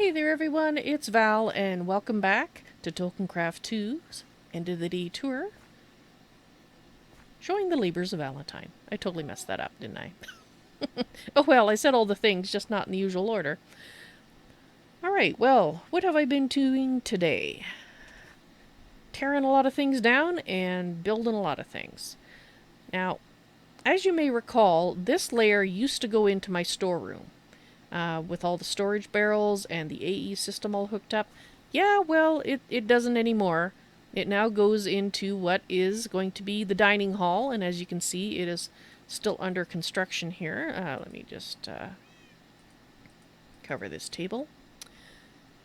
Hey there everyone, it's Val and welcome back to Tolkiencraft II's End of the Day Tour, showing the labors of Valentine. I totally messed that up, didn't I? Oh well, I said all the things, just not in the usual order. Alright, well, what have I been doing today? Tearing a lot of things down and building a lot of things. Now, as you may recall, this layer used to go into my storeroom. With all the storage barrels and the AE system all hooked up. Yeah, well, it doesn't anymore. It now goes into what is going to be the dining hall, and as you can see, it is still under construction here. Let me just cover this table.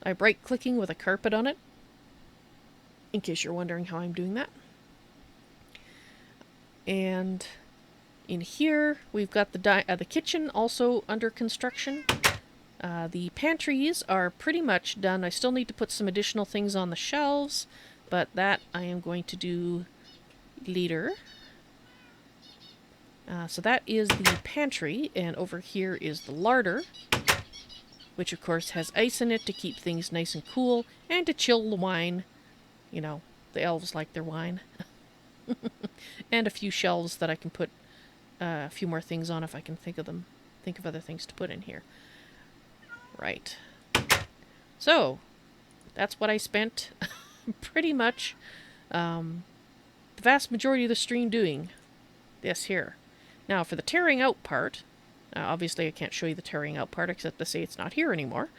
I'm right-clicking with a carpet on it, in case you're wondering how I'm doing that. And in here, we've got the kitchen also under construction. The pantries are pretty much done. I still need to put some additional things on the shelves, but that I am going to do later. So that is the pantry, and over here is the larder, which of course has ice in it to keep things nice and cool, and to chill the wine. You know, the elves like their wine. And a few shelves that I can put a few more things on if I can think of other things to put in here. Right. So, that's what I spent pretty much the vast majority of the stream doing. This here. Now, for the tearing out part, obviously I can't show you the tearing out part except to say it's not here anymore.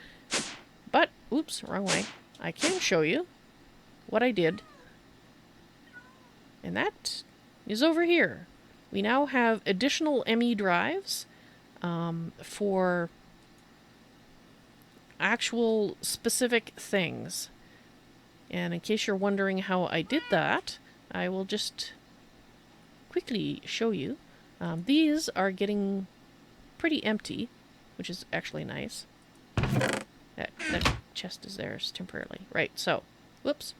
But, oops, wrong way. I can show you what I did. And that is over here. We now have additional ME drives for actual specific things. And in case you're wondering how I did that, I will just quickly show you. These are getting pretty empty, which is actually nice. That chest is theirs temporarily. Right, so, whoops.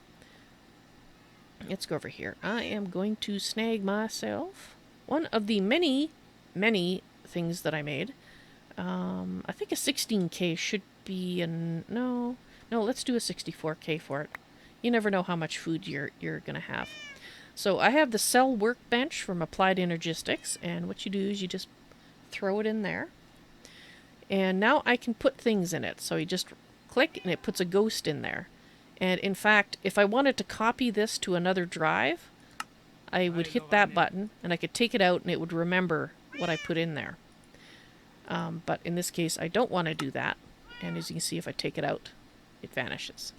Let's go over here. I am going to snag myself one of the many, many things that I made. I think a 16K should be no, let's do a 64K for it. You never know how much food you're gonna have. So I have the cell workbench from Applied Energistics, and what you do is you just throw it in there. And now I can put things in it. So you just click and it puts a ghost in there. And in fact, if I wanted to copy this to another drive, I would hit that button and I could take it out and it would remember what I put in there. But in this case, I don't want to do that. And as you can see, if I take it out, it vanishes.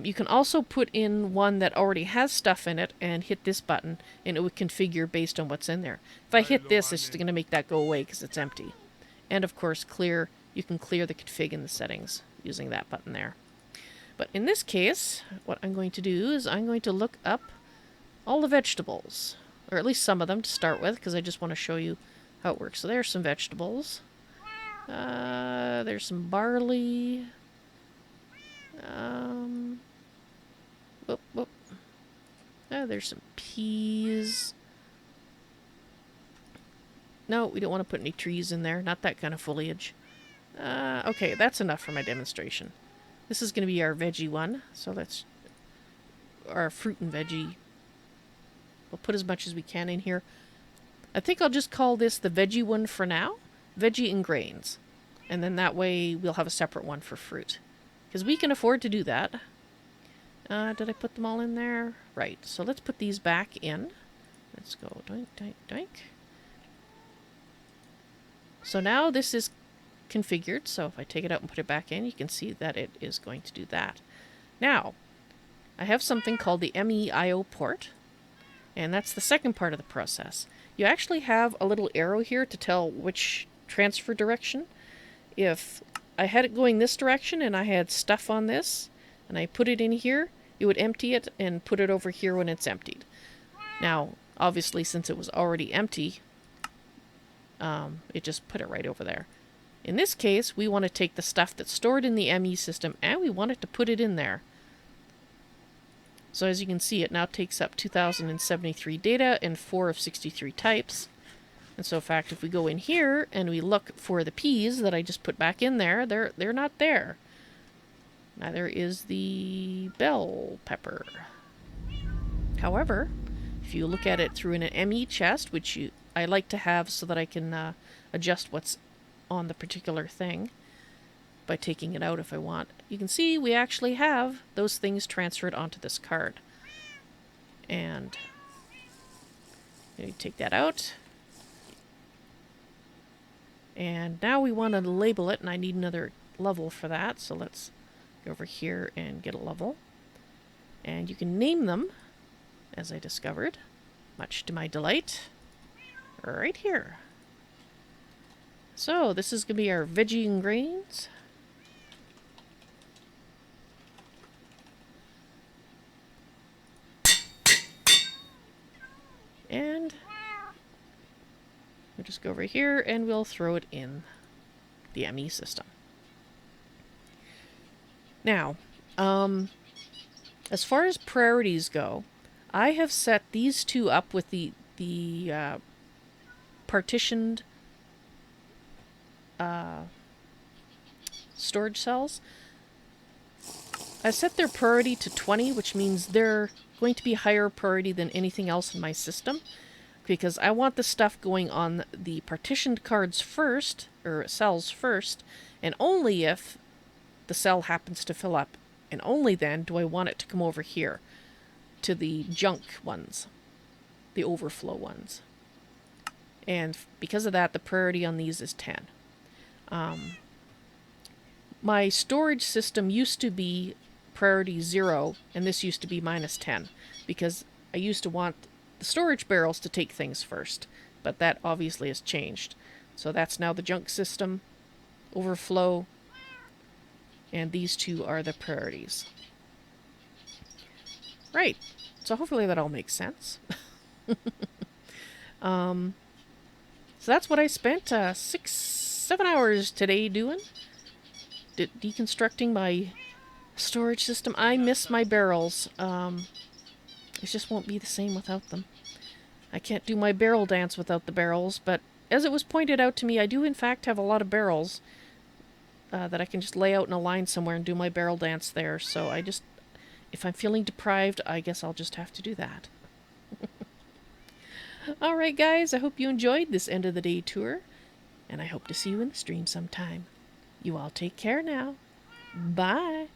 You can also put in one that already has stuff in it and hit this button, and it would configure based on what's in there. If I hit this, it's just going to make that go away because it's empty. And of course, you can clear the config in the settings using that button there. But in this case, what I'm going to do is I'm going to look up all the vegetables, or at least some of them to start with, because I just want to show you how it works. So there's some vegetables. There's some barley. Whoop. There's some peas. No, we don't want to put any trees in there. Not that kind of foliage. Okay, that's enough for my demonstration. This is going to be our veggie one. So that's our fruit and veggie. We'll put as much as we can in here. I think I'll just call this the veggie one for now. Veggie and grains. And then that way we'll have a separate one for fruit. Because we can afford to do that. Did I put them all in there? Right, so let's put these back in. Let's go doink, doink, doink. So now this is configured, so if I take it out and put it back in, you can see that it is going to do that. Now, I have something called the MEIO port, and that's the second part of the process. You actually have a little arrow here to tell which transfer direction. If I had it going this direction and I had stuff on this, and I put it in here, it would empty it and put it over here when it's emptied. Now, obviously, since it was already empty, it just put it right over there. In this case, we want to take the stuff that's stored in the ME system and we want it to put it in there. So as you can see, it now takes up 2073 data and 4 of 63 types. And so in fact, if we go in here and we look for the peas that I just put back in there, they're not there. Neither is the bell pepper. However, if you look at it through an ME chest, which I like to have so that I can adjust what's on the particular thing by taking it out if I want, you can see we actually have those things transferred onto this card. And you take that out. And now we want to label it, and I need another level for that, so let's go over here and get a level. And you can name them, as I discovered, much to my delight, right here. So this is going to be our veggie and grains. And we'll just go over here and we'll throw it in the ME system. Now, as far as priorities go, I have set these two up with the partitioned storage cells. I set their priority to 20, which means they're going to be higher priority than anything else in my system, because I want the stuff going on the partitioned cards first, or cells first, and only if the cell happens to fill up, and only then do I want it to come over here to the junk ones, the overflow ones. And because of that, the priority on these is 10. My storage system used to be priority 0, and this used to be -10, because I used to want the storage barrels to take things first, but that obviously has changed. So that's now the junk system, overflow, and these two are the priorities. Right, so hopefully that all makes sense. So that's what I spent 6-7 hours today doing. Deconstructing my storage system. I miss my barrels. It just won't be the same without them. I can't do my barrel dance without the barrels, but as it was pointed out to me, I do in fact have a lot of barrels that I can just lay out in a line somewhere and do my barrel dance there. So if I'm feeling deprived, I guess I'll just have to do that. Alright guys, I hope you enjoyed this end of the day tour, and I hope to see you in the stream sometime. You all take care now. Bye!